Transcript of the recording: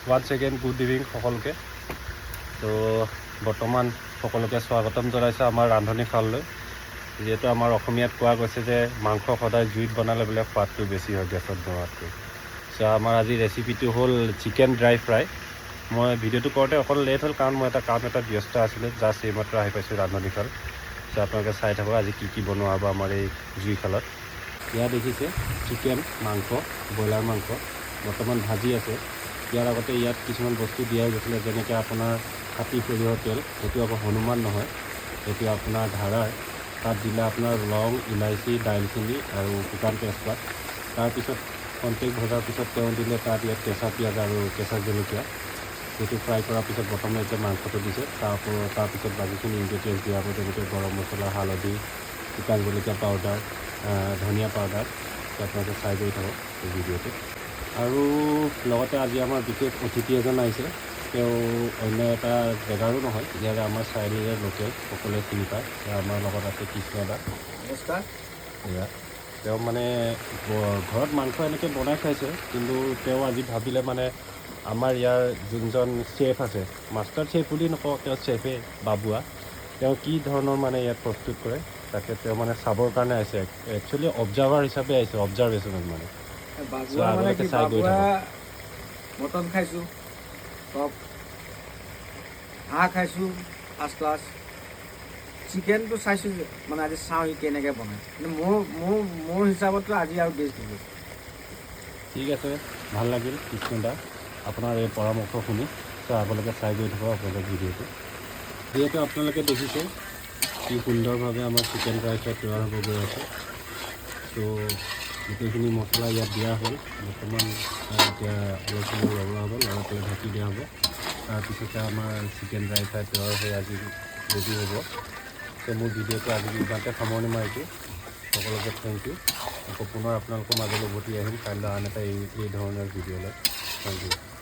One second good evening সকলোকে। তো বৰ্তমান সকলোকে স্বাগতম জনাইছোঁ আমাৰ ৰান্ধনীশাললৈ। যিহেতু আমাৰ অসমীয়াত কোৱা গৈছে যে মাংস সদায় জুইত বনালে বোলে সোৱাদটো বেছি হয় গেছত বনোৱাতকৈ। চ' আমাৰ আজি ৰেচিপিটো হ'ল চিকেন ড্ৰাই ফ্ৰাই। মই ভিডিঅ'টো কৰোঁতে অকণ লেট হ'ল কাৰণ মই এটা কাম এটাত ব্যস্ত আছিলোঁ। জাষ্ট এইমাত্ৰ আহি পাইছোঁ ৰান্ধনীশাল। চ' আপোনালোকে চাই থাকক আজি কি বনোৱা হ'ব আমাৰ এই জুইশালত। ইয়াত দেখিছে চিকেন মাংস, ব্ৰইলাৰ মাংস বৰ্তমান ভাজি আছে। ইয়াৰ আগতে ইয়াত কিছুমান বস্তু দিয়া গৈছিলে, যেনেকৈ আপোনাৰ খাটি সৰিয়হৰ তেল, এইটো আকৌ হনুমান নহয়, এইটো আপোনাৰ ধাৰাৰ। তাত দিলে আপোনাৰ লং, ইলাইচি, দাইলচেনি আৰু শুকান তেজপাত। তাৰপিছত কণ্টেক ভজাৰ পিছত তেওঁ দিলে তাত ইয়াত কেঁচা পিঁয়াজ আৰু কেঁচা জলকীয়া। সেইটো ফ্ৰাই কৰাৰ পিছত প্ৰথমে এতিয়া মাংসটো দিছে, তাৰপিছত বাকীখিনি ইনগ্ৰেডিয়েণ্টছ দিয়া হ'ব, যেনেকৈ গৰম মছলা, হালধি, শুকান জলকীয়া পাউডাৰ, ধনিয়া পাউডাৰ। আপোনালোকে চাই কৰি থাকক এই ভিডিঅ'টো। আৰু লগতে আজি আমাৰ বিশেষ অতিথি এজন আহিছে। তেওঁ অন্য এটা জেগাৰো নহয়, ইয়াৰে আমাৰ চাৰিআলিৰে লোকেল, সকলোৱে চিনি পায়। আমাৰ লগত আছে কৃষ্ণ দা। নমস্কাৰ। এয়া তেওঁ মানে ঘৰত মাংস এনেকৈ বনাই খাইছে, কিন্তু তেওঁ আজি ভাবিলে মানে আমাৰ ইয়াৰ যোনজন চেফ আছে, মাষ্টাৰ চেফ বুলি নকওঁ, তেওঁ চেফে বাবুৱা, তেওঁ কি ধৰণৰ মানে ইয়াত প্ৰস্তুত কৰে তাকে তেওঁ মানে চাবৰ কাৰণে আহিছে। একচুৱেলি অবজাৰ্ভাৰ হিচাপে আহিছে, অবজাৰ্ভেশ্যনত মানে। বাবুৱা মানে কি, বাবুৱা মটন খাইছোঁ, চব হাঁহ খাইছোঁ ফাৰ্ষ্ট ক্লাছ, চিকেনটো চাইছোঁ মানে আজি চাওঁ সি কেনেকৈ বনায়। কিন্তু মোৰ হিচাপততো আজি আৰু বেষ্ট হ'ব। ঠিক আছে, ভাল লাগিল কৃষ্ণদা আপোনাৰ এই পৰামৰ্শ শুনি। চ' আগলৈকে চাই গৈ থাকক আপোনালোকে ভিডিঅ'টো। যিহেতু আপোনালোকে দেখিছে কি সুন্দৰভাৱে আমাৰ চিকেন ড্ৰাই ফ্ৰাই তৈয়াৰ হ'ব গৈ আছে। চ' গোটেইখিনি মছলা ইয়াত দিয়া হ'ল। বৰ্তমান এতিয়া অলপ সময় লৰোৱা হ'ব, লৰাই পেলাই ঢাকি দিয়া হ'ব। তাৰপিছতে আমাৰ চিকেন ড্ৰাই ফ্ৰাই তৈয়াৰ হৈ আজি ৰেডি হ'ব। চ' মোৰ ভিডিঅ'টো আজি ইমানতে সামৰণি মাৰিছোঁ। সকলোকে থেংক ইউ। আকৌ পুনৰ আপোনালোকৰ মাজলৈ উভতি আহিম কাইলৈ আন এটা এই ধৰণৰ ভিডিঅ'লৈ। Thank U.